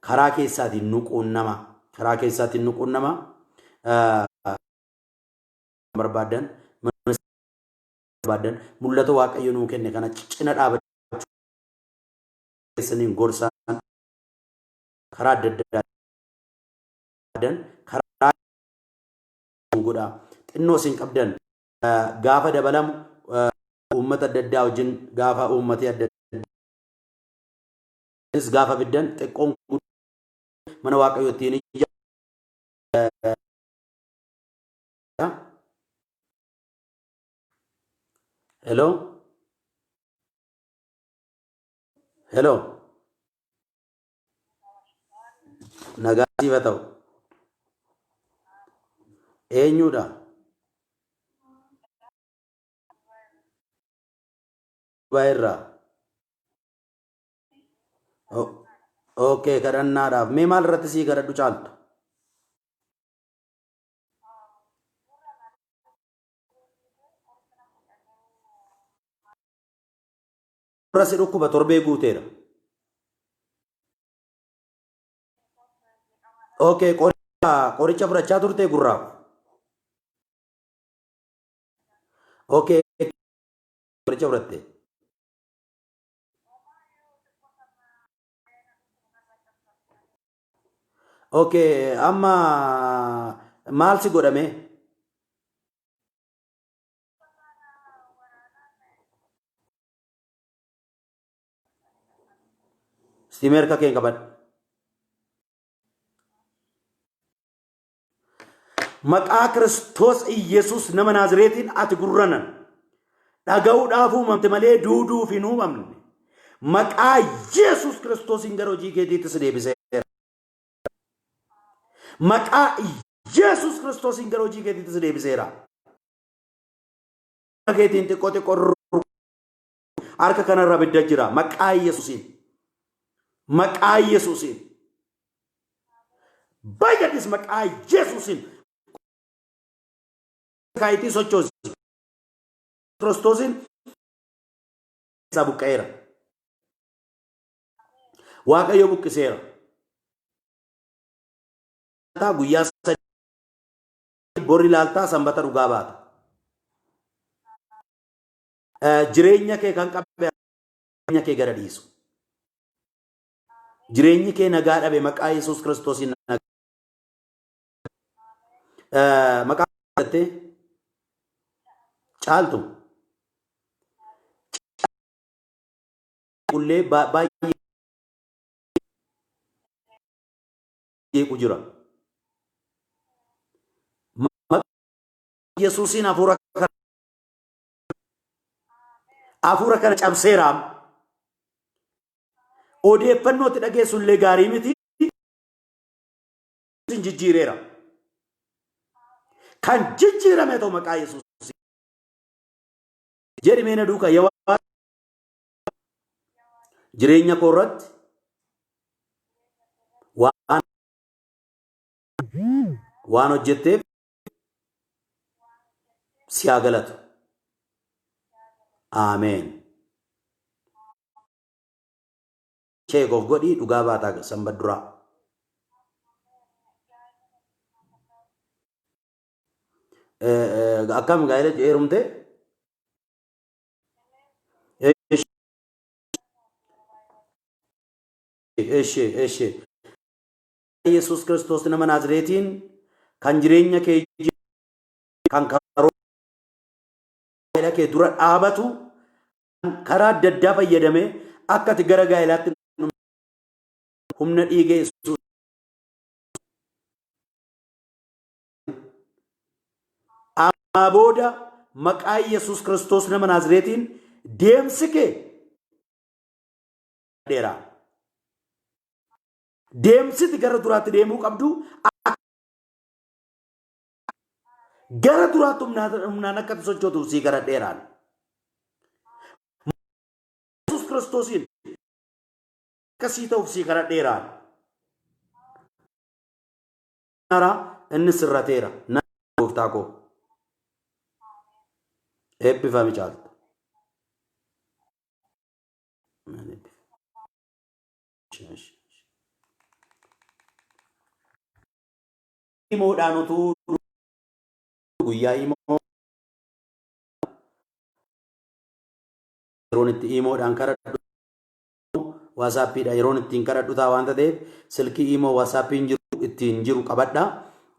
karaa keessaatiin nuquun nama barbaadan mul'ata waaqayyo nuu kenne kana cina dhaabachuu keessaniin gorsaan karaa adda addaa karaa godhaa xinnoo isin qabdan gaafa dabalamu uummata adda addaa wajjin gaafa uummati adda addaa gaafa biddan xiqqoon mana waaqayyoo ittiin hello hello nagaasiif haa ta'u eenyuudha baay'irraa okay kadhannaadhaaf mee maal irratti sii kadhadhu caaltu irra si dhukkuba torbee guuteera okay qoricha fudhachaa turtee gurraaf okay qoricha fudhatte okay amma maal si godhame stimeerka keen qabadhu maqaa Kiristoos Iyesuus nama Naazreetiin ati gurranan dhaga'uudhaaf uumamte malee duuduuf hin uumamne maqaa Yesuus Kiristoosiin gara hojii keetiitti si deebiseera maqaa Yesuus Kiristoosiin gara hojii keetiitti si deebiseera keetiin xiqqoo xiqqoo harka kanarra bidda jira maqaa Yesuusiin maqaa Yesuusiin baay'atis maqaa Yesuusiin kaayitii sochoosi Kiristoosiin isa buqqeera waaqayyo buqqiseera guyyaa sadii borri laaltaa sanbata dhugaa baata jireenya kee kan qabe jireenya kee gara dhiisu jireenyi kee nagaa dhabe maqaa Yesuus Kiristoosiin maqaa godhattee caaltu qullee baay'ee jeequ jira Yesuusiin hafuura kana cabseera odeeffannootti dhageessullee gaarii miti jijjiireera kan jijjiirame ta'u maqaa Yesuus jedhi meena duuka yawaa jireenya koo irratti waan hojjetteef si haa galatu ameen cheekoof godhii dhugaa baataa sanbata duraa akkam gaa'ela heerumte eshi Yesuus Kiristoos nama Naazreetiin kan jireenya kee kan karoora kee dura dhaabatu karaa adda addaa fayyadame akka ati gara gaa'elaatti humna dhiiga Yesuus amma booda maqaa Yesuus Kiristoos nama Naazreetiin deemsi kee dheeraa deemsiti gara duraatti deemuu qabdu gara duraatti humnaan akka sochootuuf sii gara dheeraan Yesuus Kiristoosiin akkasii ta'uuf sii gara dheeraan inni sirrateera na gooftaa koo eebbifami caaltu imoodhaan utuu guyyaa imoo yeroon itti imoodhaan kadhadhu waasaappiidha yeroon ittiin kadhadhu ta'a waan ta'eef silkii imoo waasaappiin jiru ittiin jiru qabadha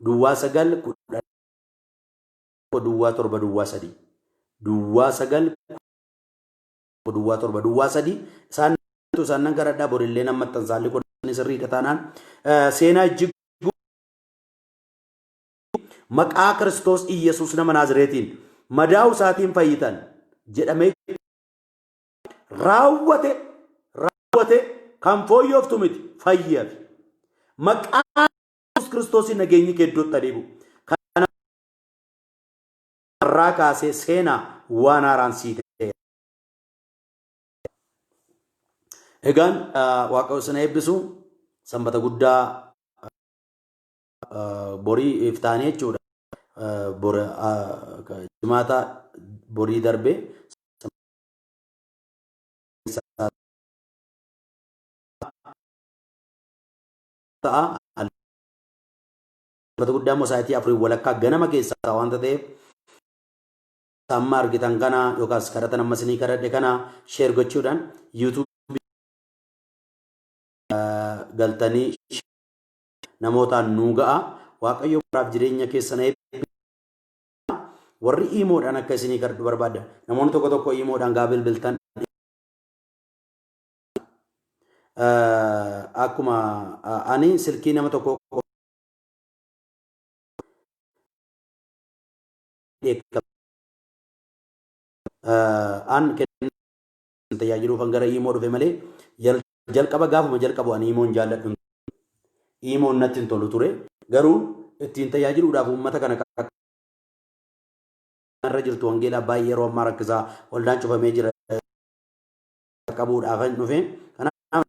duwwaa 9 10 duwwaa 7 duwwaa 3 duwwaa 9 duwwaa torba duwwaa sadii isaan nan garadhaa borillee nammattan saalli godhanii sirriidha taanaan seenaa ijji maqaa Kiristoos Iyesuus nama Naazreetiin madaa'u isaatiin fayyitan jedhamee raawwate kan fooyyoftu miti fayyaaf maqaa Yesuus Kiristoosiin nageenyi keddootti adeemu kana irraa kaasee seenaa waan haaraan siite egaan waaqayyo sana eebbisu sanbata guddaa borii iftaanii jechuudha jimaata borii darbee ta'a sanbata guddaa mosaayitii afurii walakkaa ganama keessaa wanta ta'eef amma argitan kana yookaas kadhatan amma isinii kadhadhe kana sheer gochuudhaan yuutuubii galtanii namootaan nuu ga'a waaqayyo baraaf jireenya keessan warri iimoodhaan akka isinii kadhadhu barbaada namoonni tokko tokko iimoodhaan gaa bilbiltan akkuma ani silkii nama tokko an tajaajiluuf hangara iimoo dhufe malee jalqaba gaafuma jalqabu ani iimoon jaalladhu iimoon natti hin tolu ture garuu ittiin tajaajiluudhaaf uummata kana irra jirtu wangeelaa baay'ee yeroo ammaa rakkisaa waldaan cufamee jira qabuudhaaf hin dhufe kanaaf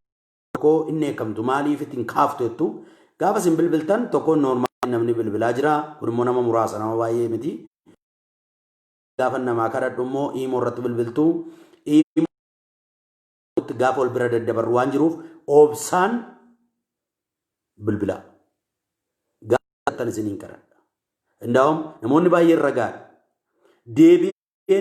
tokko inni eekamtu maaliif ittiin kaaftu jettu gaafa isin bilbiltan tokkoon noormaali namni bilbilaa jira kun immoo nama muraasa nama baay'ee miti gaafa namaa kadhadhu immoo iimoo irratti bilbiltu gaafa wal bira daddabarru waan jiruuf obsaan bilbila gaafatan isiniin kadhadha indaawam namoonni baay'ee irra gaadha deebi'ee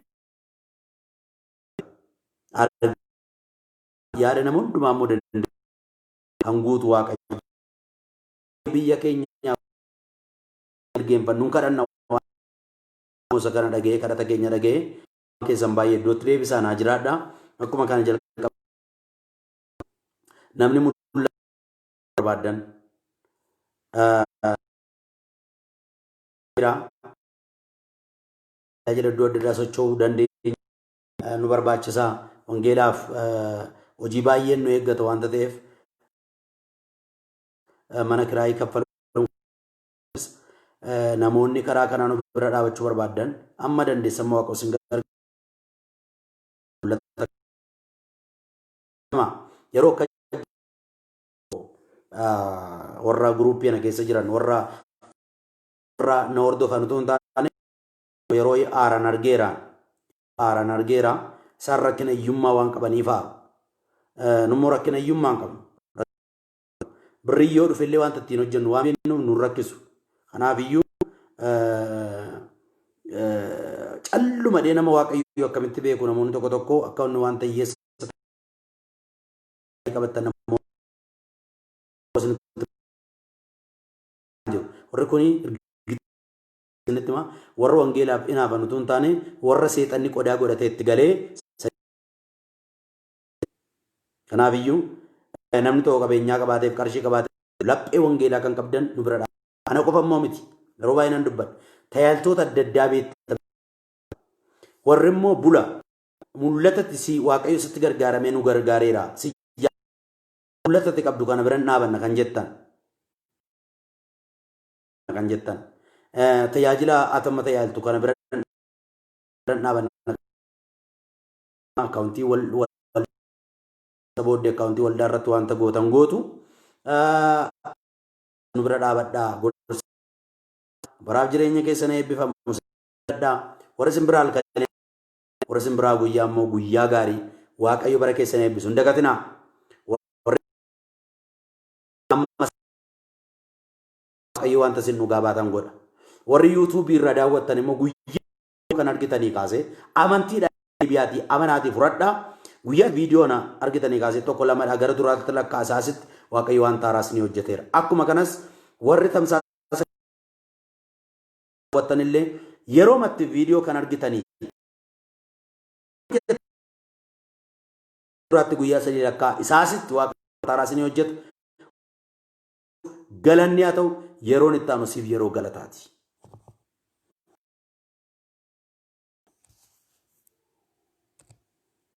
yaada nama hundumaa immoo dandeenya kan guutu waaqayyo biyya keenya ergeenfannuun kadhanna musa kana dhagee kadhata keenya dhagee keessan baay'ee iddootti deebisaa naa jiraadha akkuma kana jalqaba namni mul'ata barbaadan tajaajila iddoo adda addaa socho'uu dandeenya nu barbaachisaa wangeelaaf hojii baay'een nu eeggata wanta ta'eef mana kiraayii kaffaluu namoonni karaa kanaan nu bira dhaabachuu barbaadan amma dandeessan waaqa isin gargaara yeroo akka warra guruupii kana keessa jiran warra na hordofan utuu hin taane yeroo aaran argeera isaan rakkina iyyummaa waan qabaniifa nummoo rakkina iyyummaa hin qabnu birrii yoo dhufillee wanta ittiin hojjennu waan beeknuuf nu rakkisu kanaaf iyyuu calluma dhee nama waaqayyo akkamitti beeku namoonni tokko tokko akka inni wanta hiyyeessa qabatan warri kuni warra wangeelaaf inaafan utuu hin taane warra seexanni qodaa godhatee itti galee kanaaf iyyuu namni tokko qabeenyaa qabaateef qarshii qabaateef laphee wangeelaa kan qabdan nu bira dhaabaa ana qofa immoo miti yeroo baay'inaan dubbadha tajaajiltoota adda addaa beektan warri immoo bula mul'atatti si waaqayyo sitti gargaaramee nu gargaareera si mul'atatti qabdu kana bira dhaabanna kan jettan tajaajila atamma tajaajiltu kana bira dhaabanna akaawuntii booddee akaawuntii waldaa irratti wanta gootan gootu nu bira dhaabadhaa baraaf jireenya keessan eebbifamu warra simbiraa halkanii warra simbiraa guyyaa immoo guyyaa gaarii waaqayyo bara keessan eebbisu hin dagatinaa waaqayyo wanta isin dhugaa baatan godha warri yuutuubii irra daawwattan immoo guyyaa kan argitanii kaasee amantiidhaan biyyaatti amanaatii fudhadhaa guyyaa viidiyoona argitanii kaasee tokko lamadhaa gara duraatti lakkaasaasitti waaqayyo waan taaraas ni hojjeteera akkuma kanas warri tamsaasa wattanillee yeroo matti viidiyoo kan argitanii duraatti guyyaa sadii lakkaa isaasitti waaqa taaraa isinii hojjetu galanni haa ta'u yeroon itti aanu siif yeroo galataati.